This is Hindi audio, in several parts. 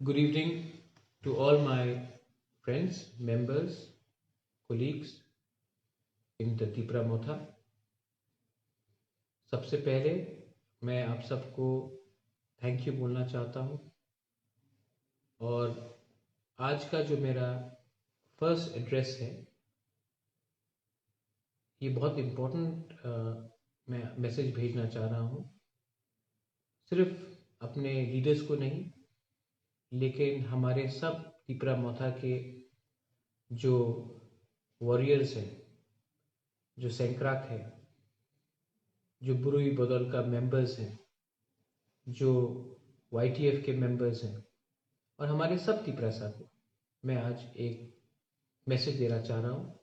Good evening to all my friends, members, colleagues in the Tipra Motha. सबसे पहले मैं आप सबको थैंक यू बोलना चाहता हूँ और आज का जो मेरा फर्स्ट एड्रेस है ये बहुत इम्पोर्टेंट मैं मैसेज भेजना चाह रहा हूँ, सिर्फ अपने लीडर्स को नहीं लेकिन हमारे सब तिपरा मोथा के जो वॉरियर्स हैं, जो सैंक्राक है, जो बुरुई बदल का मेंबर्स हैं, जो YTF के मेंबर्स हैं और हमारे सब तिपरासा को मैं आज एक मैसेज देना चाह रहा हूँ।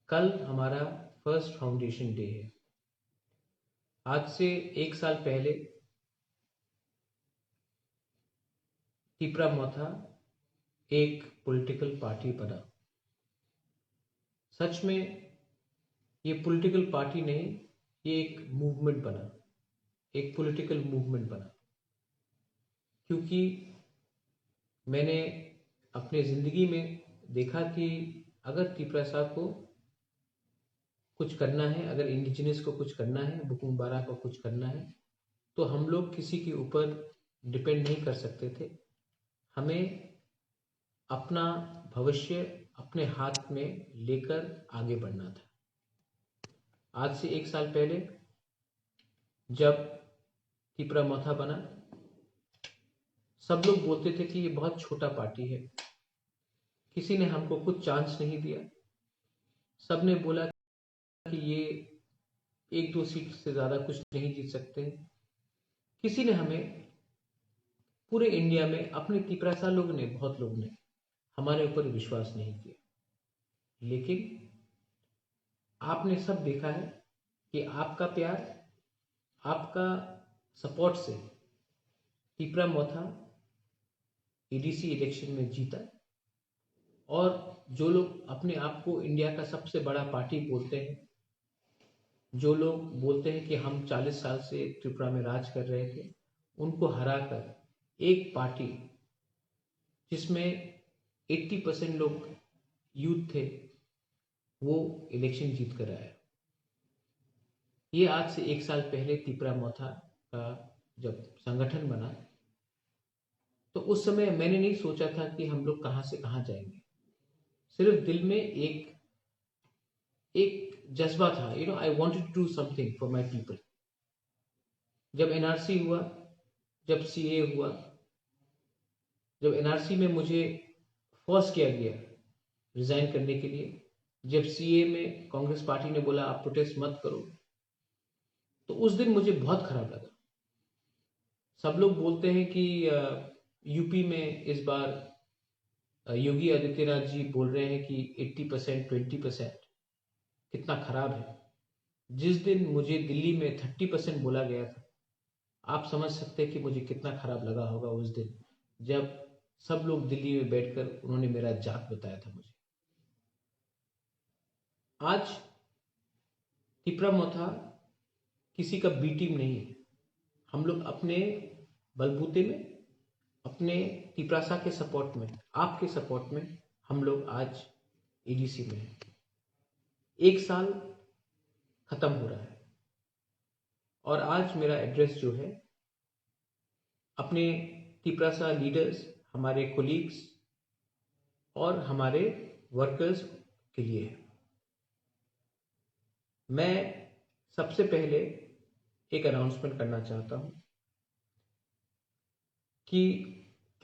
कल हमारा फर्स्ट फाउंडेशन डे है। आज से 1 साल पहले तिपरा मोथा एक पॉलिटिकल पार्टी बना। सच में ये पॉलिटिकल पार्टी नहीं, ये एक मूवमेंट बना, एक पॉलिटिकल मूवमेंट बना, क्योंकि मैंने अपने ज़िंदगी में देखा कि अगर तिपरासा को कुछ करना है, अगर इंडिजिनस को कुछ करना है, बुकुम बारा को कुछ करना है, तो हम लोग किसी के ऊपर डिपेंड नहीं कर सकते थे। हमें अपना भविष्य अपने हाथ में लेकर आगे बढ़ना था। आज से 1 साल पहले जब तिपरा मोथा बना, सब लोग बोलते थे कि ये बहुत छोटा पार्टी है, किसी ने हमको कुछ चांस नहीं दिया। सब ने बोला कि ये 1-2 सीट से ज़्यादा कुछ नहीं जीत सकते। किसी ने हमें, पूरे इंडिया में अपने तिपरासा लोग ने, बहुत लोग ने हमारे ऊपर विश्वास नहीं किया। लेकिन आपने सब देखा है कि आपका प्यार, आपका सपोर्ट से तिपरा मोथा ADC इलेक्शन में जीता। और जो लोग अपने आप को इंडिया का सबसे बड़ा पार्टी बोलते हैं, जो लोग बोलते हैं कि हम 40 साल से त्रिपुरा में राज कर रहे थे, उनको हराकर एक पार्टी जिसमें 80% लोग यूथ थे, वो इलेक्शन जीत कर आया। ये आज से 1 साल पहले तिपरा मोथा का जब संगठन बना, तो उस समय मैंने नहीं सोचा था कि हम लोग कहाँ से कहाँ जाएंगे। सिर्फ दिल में एक जज्बा था, I wanted to do something for my people. जब NRC हुआ, जब CA हुआ, जब NRC में मुझे फोर्स किया गया रिजाइन करने के लिए, जब CA में कांग्रेस पार्टी ने बोला आप प्रोटेस्ट मत करो, तो उस दिन मुझे बहुत खराब लगा। सब लोग बोलते हैं कि यूपी में इस बार योगी आदित्यनाथ जी बोल रहे हैं कि 80% 20%, कितना खराब है। जिस दिन मुझे दिल्ली में 30% बोला गया था, आप समझ सकते हैं कि मुझे कितना खराब लगा होगा उस दिन, जब सब लोग दिल्ली में बैठकर उन्होंने मेरा जात बताया था मुझे। आज तिपरा मोथा किसी का बी टीम नहीं है। हम लोग अपने बलबूते में, अपने तिपरासा के सपोर्ट में, आपके सपोर्ट में हम लोग आज ADC में हैं। 1 साल खत्म हो रहा है और आज मेरा एड्रेस जो है अपने तिपरासा लीडर्स, हमारे कोलीग्स और हमारे वर्कर्स के लिए है। मैं सबसे पहले एक अनाउंसमेंट करना चाहता हूं कि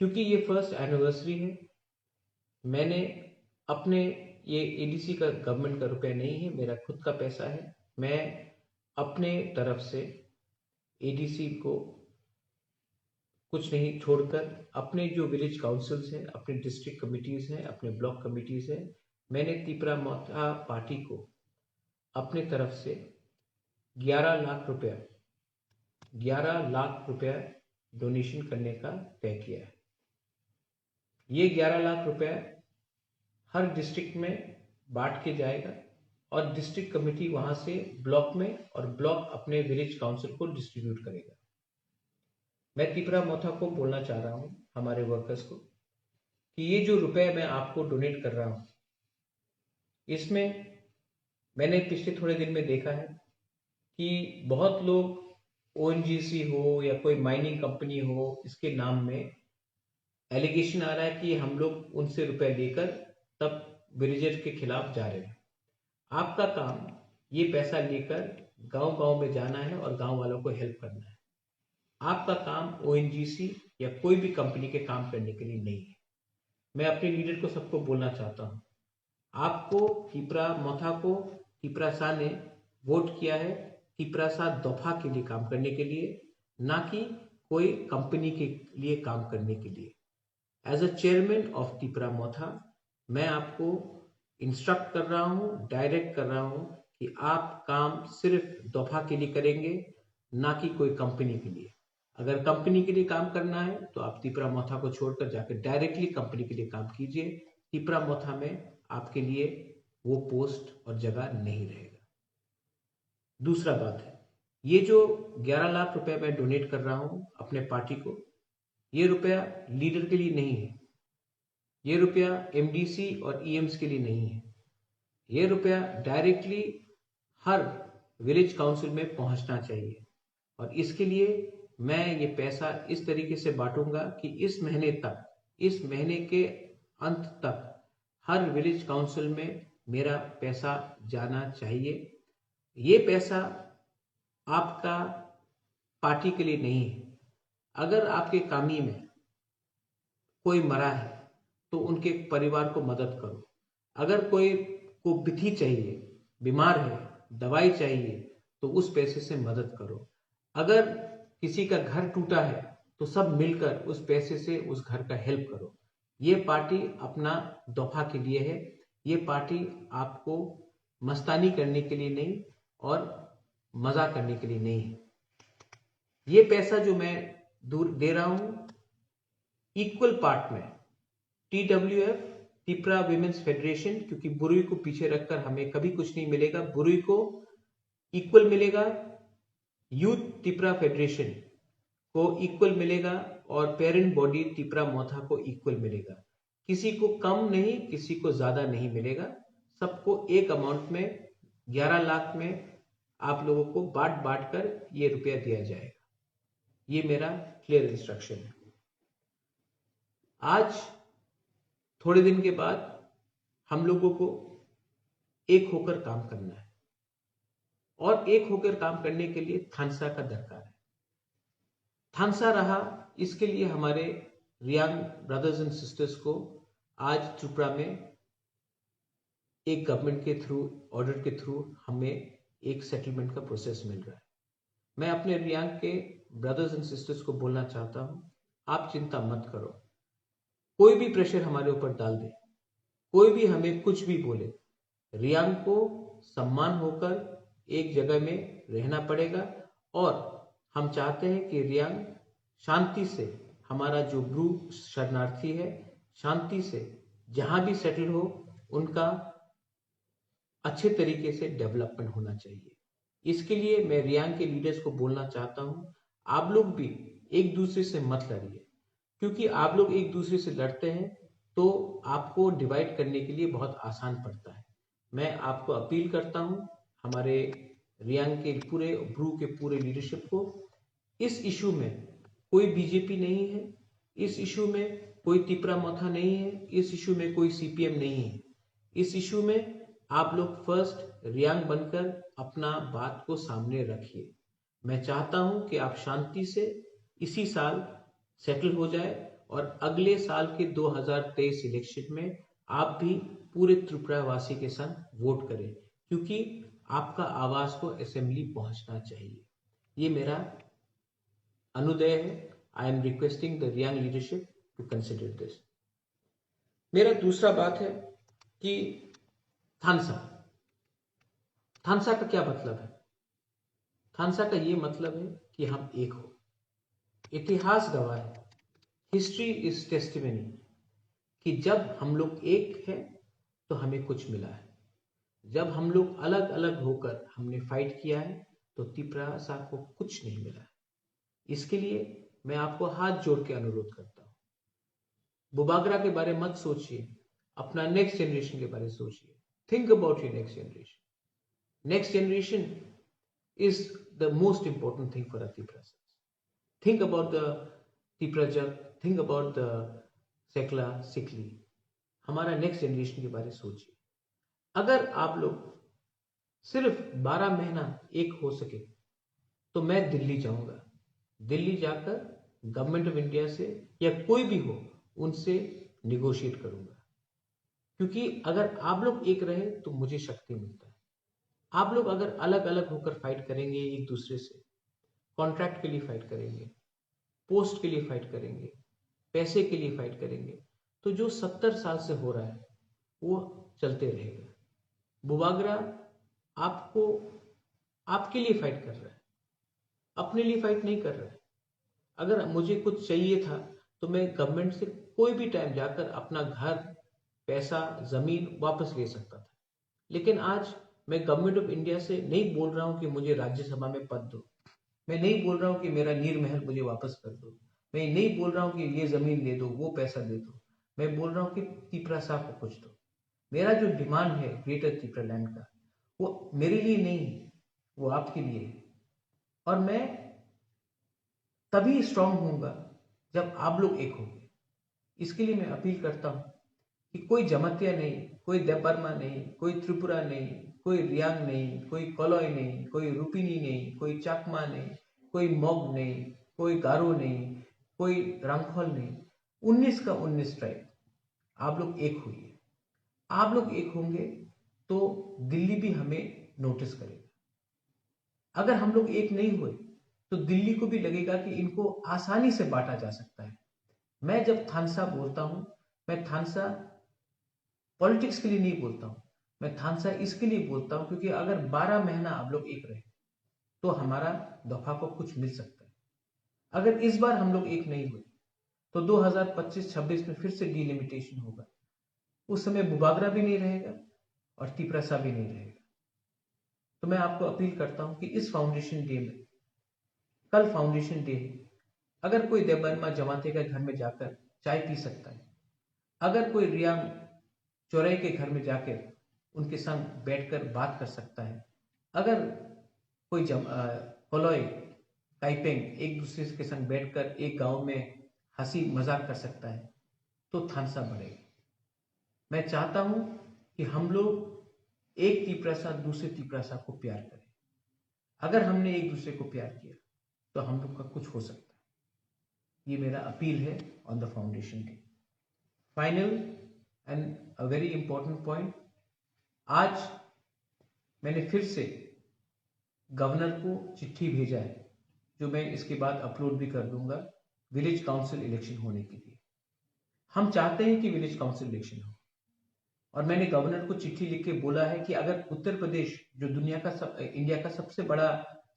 क्योंकि ये फर्स्ट एनिवर्सरी है, मैंने अपने, ये ADC का गवर्नमेंट का रुपया नहीं है, मेरा खुद का पैसा है। मैं अपने तरफ से ADC को कुछ नहीं छोड़कर अपने जो विलेज काउंसिल्स हैं, अपने डिस्ट्रिक्ट कमिटीज़ हैं, अपने ब्लॉक कमिटीज़ हैं, मैंने तिपरा मोथा पार्टी को अपने तरफ से 11 लाख रुपया डोनेशन करने का तय किया है। ये 11 लाख रुपया हर डिस्ट्रिक्ट में बांट के जाएगा और डिस्ट्रिक्ट कमेटी वहां से ब्लॉक में, और ब्लॉक अपने विलेज काउंसिल को डिस्ट्रीब्यूट करेगा। मैं तिपरा मोथा को बोलना चाह रहा हूँ, हमारे वर्कर्स को, कि ये जो रुपए मैं आपको डोनेट कर रहा हूँ, इसमें मैंने पिछले थोड़े दिन में देखा है कि बहुत लोग ओएनजीसी हो या कोई माइनिंग कंपनी हो, इसके नाम में एलिगेशन आ रहा है कि हम लोग उनसे रुपए लेकर तब विलेजर के खिलाफ जा रहे हैं। आपका काम ये पैसा लेकर गांव गांव में जाना है और गांव वालों को हेल्प करना है। आपका काम ओएनजीसी या कोई भी कंपनी के काम करने के लिए नहीं है। मैं अपने लीडर को सबको बोलना चाहता हूँ, आपको तिपरा मोथा को तिपरा सा ने वोट किया है तिपरा सा दफा के लिए काम करने के लिए, ना कि कोई कंपनी के लिए काम करने के लिए। As a chairman of Tipra Motha मैं आपको इंस्ट्रक्ट कर रहा हूँ, डायरेक्ट कर रहा हूँ कि आप काम सिर्फ दफा के लिए करेंगे, ना कि कोई कंपनी के लिए। अगर कंपनी के लिए काम करना है तो आप तिपरा मोथा को छोड़कर जाकर डायरेक्टली कंपनी के लिए काम कीजिए। तिपरा मोथा में आपके लिए वो पोस्ट और जगह नहीं रहेगा। दूसरा बात है, ये जो 11 लाख रुपए मैं डोनेट कर रहा हूं अपने पार्टी को, ये रुपया लीडर के लिए नहीं है, ये रुपया एमडीसी और ईएम्स के लिए नहीं है, ये रुपया डायरेक्टली हर विलेज काउंसिल में पहुंचना चाहिए। और इसके लिए मैं ये पैसा इस तरीके से बांटूंगा कि इस महीने तक, इस महीने के अंत तक हर विलेज काउंसिल में मेरा पैसा जाना चाहिए। ये पैसा आपका पार्टी के लिए नहीं है। अगर आपके कामी में कोई मरा है तो उनके परिवार को मदद करो। अगर कोई को विधि चाहिए, बीमार है, दवाई चाहिए, तो उस पैसे से मदद करो। अगर किसी का घर टूटा है तो सब मिलकर उस पैसे से उस घर का हेल्प करो। ये पार्टी अपना दफा के लिए है, ये पार्टी आपको मस्तानी करने के लिए नहीं और मजा करने के लिए नहीं है। ये पैसा जो मैं दूर दे रहा हूं, इक्वल पार्ट में TWF तिपरा विमेंस फेडरेशन, क्योंकि बुरुई को पीछे रखकर हमें कभी कुछ नहीं मिलेगा, बुरुई को इक्वल मिलेगा, यूथ तिपरा फेडरेशन को इक्वल मिलेगा और पेरेंट बॉडी तिपरा मोथा को इक्वल मिलेगा। किसी को कम नहीं, किसी को ज्यादा नहीं मिलेगा, सबको एक अमाउंट में 11 लाख में आप लोगों को बांट बांट कर ये रुपया दिया जाएगा। ये मेरा क्लियर इंस्ट्रक्शन है। आज थोड़े दिन के बाद हम लोगों को एक होकर काम करना है और एक होकर काम करने के लिए थानसा का दरकार है। थानसा रहा, इसके लिए हमारे रियांग ब्रदर्स एंड सिस्टर्स को आज त्रिपुरा में एक गवर्नमेंट के थ्रू, ऑर्डर के थ्रू हमें एक सेटलमेंट का प्रोसेस मिल रहा है। मैं अपने रियांग के ब्रदर्स एंड सिस्टर्स को बोलना चाहता हूं, आप चिंता मत करो। कोई भी प्रेशर हमारे ऊपर डाल दे, कोई भी हमें कुछ भी बोले, रियांग को सम्मान होकर एक जगह में रहना पड़ेगा। और हम चाहते हैं कि रियांग शांति से, हमारा जो ब्रू शरणार्थी है, शांति से जहां भी सेटल हो, उनका अच्छे तरीके से डेवलपमेंट होना चाहिए। इसके लिए मैं रियांग के लीडर्स को बोलना चाहता हूं, आप लोग भी एक दूसरे से मत लड़िए, क्योंकि आप लोग एक दूसरे से लड़ते हैं तो आपको डिवाइड करने के लिए बहुत आसान पड़ता है। मैं आपको अपील करता हूं, हमारे रियांग के पूरे ब्रू के पूरे लीडरशिप को, इस इशू में कोई बीजेपी नहीं है, इस इशू में कोई तिपरा मोथा नहीं है, इस इशू में कोई सीपीएम नहीं है। इस इशू में आप लोग फर्स्ट रियांग बनकर अपना बात को सामने रखिए। मैं चाहता हूं कि आप शांति से इसी साल सेटल हो जाए और अगले साल के 2023 इलेक्शन में आप भी पूरे त्रिपुरावासी के साथ वोट करें, क्योंकि आपका आवाज को असेंबली पहुंचना चाहिए। ये मेरा अनुदय है। I am requesting the Reang leadership to consider this. मेरा दूसरा बात है कि थानसा का क्या मतलब है? थानसा का ये मतलब है कि हम एक हो। इतिहास गवाह है, हिस्ट्री इज टेस्टिमनी, कि जब हम लोग एक हैं तो हमें कुछ मिला है। जब हम लोग अलग अलग होकर हमने फाइट किया है तो तिपरा सा को कुछ नहीं मिला है। इसके लिए मैं आपको हाथ जोड़ के अनुरोध करता हूं, बुबागरा के बारे में मत सोचिए, अपना नेक्स्ट जनरेशन के बारे में सोचिए। Think about your next generation. Next generation is the most important thing for a Tipra. Think about the Tiprajak, think about the Sekla, Sikli. हमारा नेक्स्ट जनरेशन के बारे में सोचिए। अगर आप लोग सिर्फ 12 महीना एक हो सके तो मैं दिल्ली जाऊंगा। दिल्ली जाकर गवर्नमेंट ऑफ इंडिया से या कोई भी हो उनसे निगोशिएट करूंगा, क्योंकि अगर आप लोग एक रहे तो मुझे शक्ति मिलता है। आप लोग अगर अलग अलग होकर फाइट करेंगे, एक दूसरे से कॉन्ट्रैक्ट के लिए फाइट करेंगे, पोस्ट के लिए फाइट करेंगे, पैसे के लिए फाइट करेंगे, तो जो 70 साल से हो रहा है वो चलते रहेगा। बुबागरा आपको आपके लिए फाइट कर रहा है, अपने लिए फाइट नहीं कर रहा है। अगर मुझे कुछ चाहिए था तो मैं गवर्नमेंट से कोई भी टाइम जाकर अपना घर, पैसा, जमीन वापस ले सकता था। लेकिन आज मैं गवर्नमेंट ऑफ इंडिया से नहीं बोल रहा हूं कि मुझे राज्यसभा में पद दो, मैं नहीं बोल रहा हूं कि मेरा नीर महल मुझे वापस कर दो, मैं नहीं बोल रहा हूं कि ये जमीन दे दो, वो पैसा दे दो। मैं बोल रहा हूं कि तिपरा साहब को कुछ दो। मेरा जो डिमांड है ग्रेटर तिपरा लैंड का, वो मेरे लिए नहीं है, वो आपके लिए है। और मैं तभी स्ट्रांग होऊंगा जब आप लोग एक होंगे। इसके लिए मैं अपील करता हूं कि कोई जमतिया नहीं, कोई देबर्मा नहीं, कोई त्रिपुरा नहीं, कोई रियांग नहीं, कोई कोलोई नहीं, कोई रुपिनी नहीं, कोई चाकमा नहीं, कोई मोग नहीं, कोई गारो नहीं, कोई रंगखोल नहीं, 19 का 19 ट्राइब आप लोग एक हुई। आप लोग एक होंगे तो दिल्ली भी हमें नोटिस करेगा। अगर हम लोग एक नहीं हुए तो दिल्ली को भी लगेगा कि इनको आसानी से बांटा जा सकता है। मैं जब थानसा बोलता हूं, मैं थानसा पॉलिटिक्स के लिए नहीं बोलता हूं, मैं थानसा इसके लिए बोलता हूं क्योंकि अगर 12 महीना आप लोग एक रहे तो हमारा दफा को कुछ मिल सकता है। अगर इस बार हम लोग एक नहीं हुए तो 2025-26 में फिर से डिलिमिटेशन होगा। उस समय बुबागरा भी नहीं रहेगा और तिपरासा भी नहीं रहेगा। तो मैं आपको अपील करता हूं कि इस फाउंडेशन डे में, कल फाउंडेशन डे है, अगर कोई देबर्मा जमाते के घर में जाकर चाय पी सकता है, अगर कोई रियांग चौराहे के घर में जाकर उनके संग बैठकर बात कर सकता है, अगर कोई कोलोई काइपेंग एक दूसरे के संग बैठकर एक गांव में हंसी मजाक कर सकता है, तो थानसा बढ़ेगा। मैं चाहता हूं कि हम लोग एक तिपरासा दूसरे तिपरासा को प्यार करें। अगर हमने एक दूसरे को प्यार किया तो हम लोग का कुछ हो सकता है। ये मेरा अपील है on the foundation day. Final and a very important point, आज मैंने फिर से गवर्नर को चिट्ठी भेजा है, जो मैं इसके बाद अपलोड भी कर दूंगा, विलेज काउंसिल इलेक्शन होने के लिए। हम चाहते हैं कि विलेज काउंसिल इलेक्शन हो, और मैंने गवर्नर को चिट्ठी लिख के बोला है कि अगर उत्तर प्रदेश जो इंडिया का सबसे बड़ा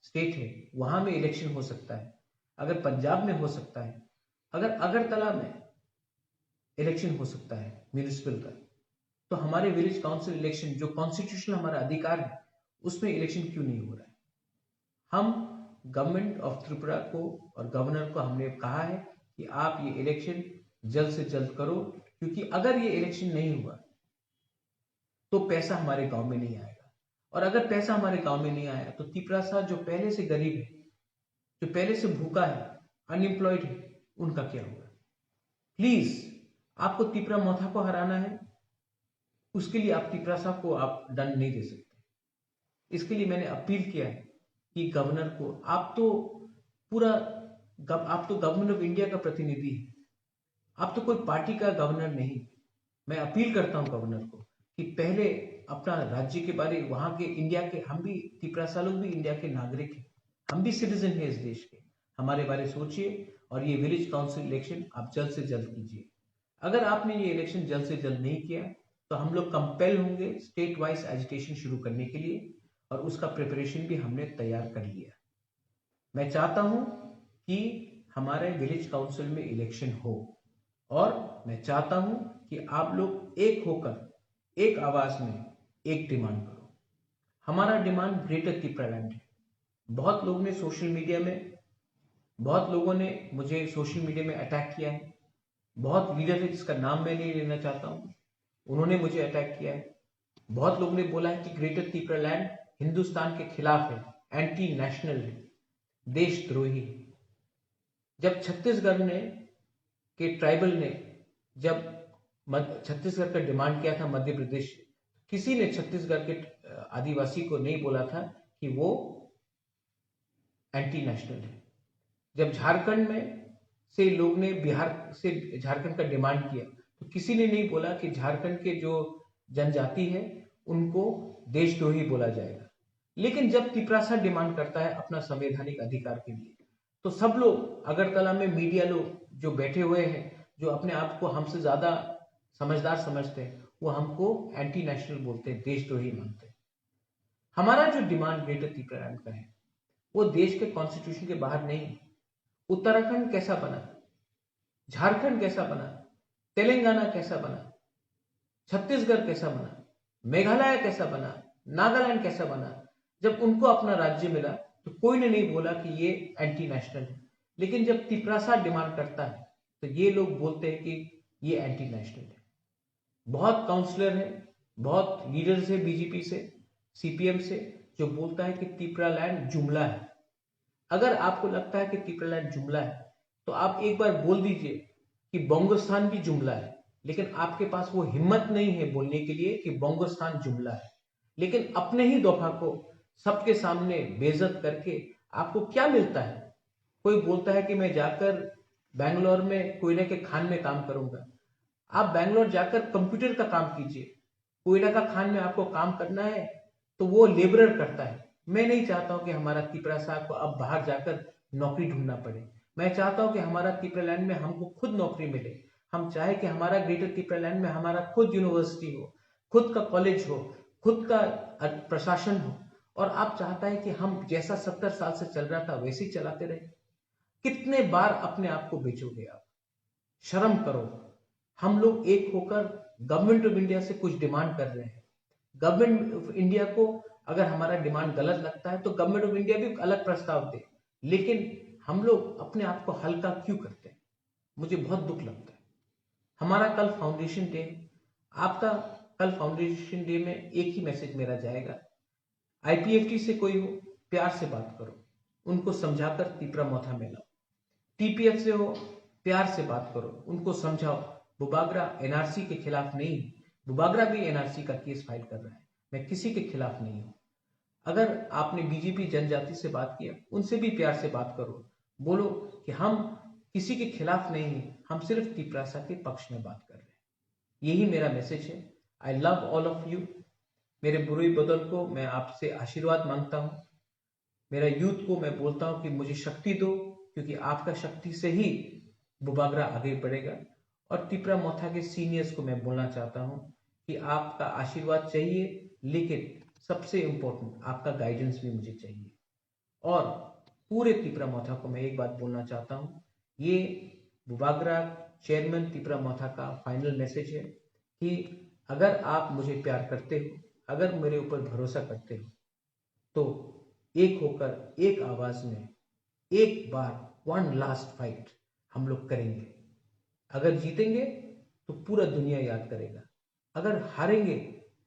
स्टेट है, वहां में इलेक्शन हो सकता है, अगर पंजाब में हो सकता है, अगर अगरतला में इलेक्शन हो सकता है म्यूनिसिपल का, तो हमारे विलेज काउंसिल इलेक्शन जो कॉन्स्टिट्यूशनल हमारा अधिकार है उसमें इलेक्शन क्यों नहीं हो रहा है। हम गवर्नमेंट ऑफ त्रिपुरा को और गवर्नर को हमने कहा है कि आप ये इलेक्शन जल्द से जल्द करो, क्योंकि अगर ये इलेक्शन नहीं हुआ तो पैसा हमारे गांव में नहीं आएगा, और अगर पैसा हमारे गांव में नहीं आया तो तिपरासा जो पहले से गरीब है, जो पहले से भूखा है, अनएम्प्लॉयड है, उनका क्या होगा। प्लीज, आपको तिपरा मोथा को हराना है, उसके लिए आप तिपरासा को आप दंड नहीं दे सकते। इसके लिए मैंने अपील किया है कि गवर्नर को, आप तो गवर्नमेंट ऑफ इंडिया का प्रतिनिधि है, आप तो कोई पार्टी का गवर्नर नहीं। मैं अपील करता हूं गवर्नर को कि पहले अपना राज्य के बारे, वहां के इंडिया के, हम भी तिपरासा लोग भी इंडिया के नागरिक हैं, हम भी सिटीजन हैं इस देश के, हमारे बारे सोचिए, और ये विलेज काउंसिल इलेक्शन आप जल्द से जल्द कीजिए। अगर आपने ये इलेक्शन जल्द से जल्द नहीं किया तो हम लोग कंपेल होंगे स्टेट वाइज एजिटेशन शुरू करने के लिए, और उसका प्रिपरेशन भी हमने तैयार कर लिया। मैं चाहता हूं कि हमारे विलेज काउंसिल में इलेक्शन हो, और मैं चाहता हूं कि आप लोग एक होकर एक आवाज में एक डिमांड करो। हमारा डिमांड ग्रेटर तिपरा लैंड है। बहुत लोग ने सोशल मीडिया में बहुत लोगों ने मुझे सोशल मीडिया में अटैक किया है, बहुत लीडर है जिसका नाम मैं नहीं लेना चाहता हूँ, उन्होंने मुझे अटैक किया है। बहुत लोगों ने बोला है कि ग्रेटर त्रिपुरालैंड हिंदुस्तान के खिलाफ है, एंटी नेशनल है, देशद्रोही है। जब छत्तीसगढ़ ने के ट्राइबल ने जब छत्तीसगढ़ का डिमांड किया था मध्य प्रदेश, किसी ने छत्तीसगढ़ के आदिवासी को नहीं बोला था कि वो एंटी नेशनल है। जब झारखंड में से लोग ने बिहार से झारखंड का डिमांड किया तो किसी ने नहीं बोला कि झारखंड के जो जनजाति है उनको देशद्रोही बोला जाएगा। लेकिन जब तिपरासा डिमांड करता है अपना संवैधानिक अधिकार के लिए, तो सब लोग अगरतला में मीडिया लोग जो बैठे हुए हैं, जो अपने आप को हमसे ज्यादा समझदार समझते हैं, वो हमको एंटी नेशनल बोलते हैं, देशद्रोही मानते हैं। हमारा जो डिमांड ग्रेटर त्रिपुरालैंड का है वो देश के कॉन्स्टिट्यूशन के बाहर नहीं। उत्तराखंड कैसा बना, झारखंड कैसा बना, तेलंगाना कैसा बना, छत्तीसगढ़ कैसा बना, मेघालय कैसा बना, नागालैंड कैसा बना, जब उनको अपना राज्य मिला तो कोई ने नहीं बोला कि ये एंटी नेशनल है। लेकिन जब तिपरासा डिमांड करता है तो ये लोग बोलते हैं कि ये एंटी नेशनल है। बहुत काउंसलर है, बहुत लीडर्स है बीजेपी से, सीपीएम से, जो बोलता है कि त्रिपुरालैंड जुमला है। अगर आपको लगता है कि त्रिपुरालैंड जुमला है तो आप एक बार बोल दीजिए कि बोंगोस्तान भी जुमला है, लेकिन आपके पास वो हिम्मत नहीं है बोलने के लिए कि बोंगोस्तान जुमला है। लेकिन अपने ही दफा को सबके सामने बेइज्जत करके आपको क्या मिलता है? कोई बोलता है कि मैं जाकर बैंगलोर में कोयले के खान में काम करूंगा। आप बैंगलोर जाकर कंप्यूटर का काम कीजिए। कोयला का खान में आपको काम करना है तो वो लेबरर करता है। मैं नहीं चाहता हूं कि हमारा तिपरासा को अब बाहर जाकर नौकरी ढूंढना पड़े। मैं चाहता हूं कि हमारा त्रिपुरालैंड में हमको खुद नौकरी मिले। हम चाहे कि हमारा ग्रेटर त्रिपुरालैंड में हमारा खुद यूनिवर्सिटी हो, खुद का कॉलेज हो, खुद का प्रशासन हो। और आप चाहता है कि हम जैसा 70 साल से चल रहा था वैसे ही चलाते रहे। कितने बार अपने आप को बेचोगे आप? शर्म करो। हम लोग एक होकर गवर्नमेंट ऑफ इंडिया से कुछ डिमांड कर रहे हैं। गवर्नमेंट ऑफ इंडिया को अगर हमारा डिमांड गलत लगता है तो गवर्नमेंट ऑफ इंडिया भी अलग प्रस्ताव दे। लेकिन हम लोग अपने आप को हल्का क्यों करते हैं? मुझे बहुत दुख लगता है। हमारा कल फाउंडेशन डे, आपका कल फाउंडेशन डे में एक ही मैसेज मेरा जाएगा। आईपीएफटी से कोई हो, प्यार से बात करो, उनको समझाकर तिपरा मोथा में लाओ। टीपीएफ से हो, प्यार से बात करो, उनको समझाओ। बुबागरा एनआरसी के खिलाफ नहीं, बुबागरा भी एनआरसी का केस फाइल कर रहा है। मैं किसी के खिलाफ नहीं हूं। अगर आपने बीजेपी जनजाति से बात किया, उनसे भी प्यार से बात करो। बोलो कि हम किसी के खिलाफ नहीं है, हम सिर्फ तिपरासा के पक्ष में बात कर रहे हैं। यही मेरा मैसेज है। I love all of you. मेरे बुरे बदल को मैं आपसे आशीर्वाद मांगता हूं। मेरा यूथ को मैं बोलता हूं कि मुझे शक्ति दो, क्योंकि आपका शक्ति से ही बुबागरा आगे बढ़ेगा। और तिपरा मोथा के सीनियर्स को मैं बोलना चाहता हूं कि आपका आशीर्वाद चाहिए, लेकिन सबसे इंपॉर्टेंट आपका गाइडेंस भी मुझे चाहिए। और पूरे तिपरा मोथा को मैं एक बात बोलना चाहता हूं, ये बुबागरा चेयरमैन तिपरा मोथा का फाइनल मैसेज है कि अगर आप मुझे प्यार करते हो, अगर मेरे ऊपर भरोसा करते हो, तो एक होकर एक आवाज में एक बार वन लास्ट फाइट हम लोग करेंगे। अगर जीतेंगे तो पूरा दुनिया याद करेगा। अगर हारेंगे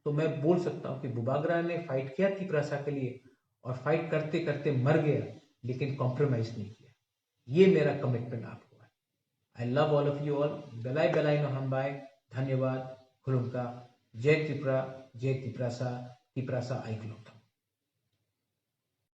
तो मैं बोल सकता हूं कि बुबागरा ने फाइट किया तिपरासा के लिए, और फाइट करते करते मर गया, लेकिन कॉम्प्रोमाइज नहीं किया। ये मेरा कमिटमेंट आपको है। I love all of you all. बेलाई बेलाई नो हम बाय। धन्यवाद। खुलुमका। जय त्रिपुरा, जय तिपरासा, तिपरासा आइक्लोता।